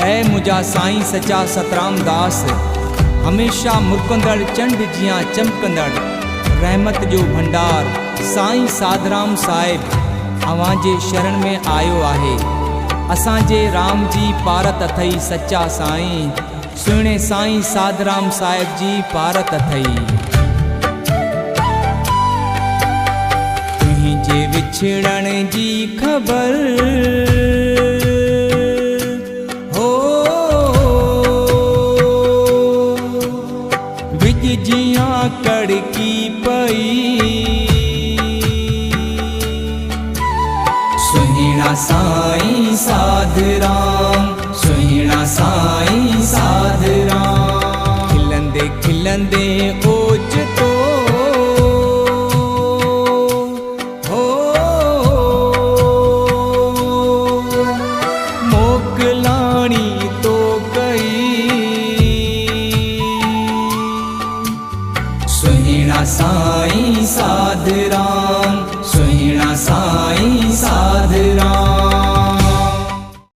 ऐ मुझा साईं सचा सतराम दास, हमेशा मुरकंदड़ चंड जियां चमकंदड़, रहमत जो भंडार साईं साधराम साहिब अवांजे शरण में आयो आहे। असांजे राम जी पारत अथई सच्चा साईं, सुहिणे साईं साधराम साहिब जी पारत अथई। तुंहिंजे विछड़ण जी ख़बर हो विज जियां कड़की पई, सुहिणा साईं साधराम, सुहिणा साईं साधराम, खिलंदे खिलंदे ओचितो हो मोकलाणी तो कई, सुहिणा साईं साधराम।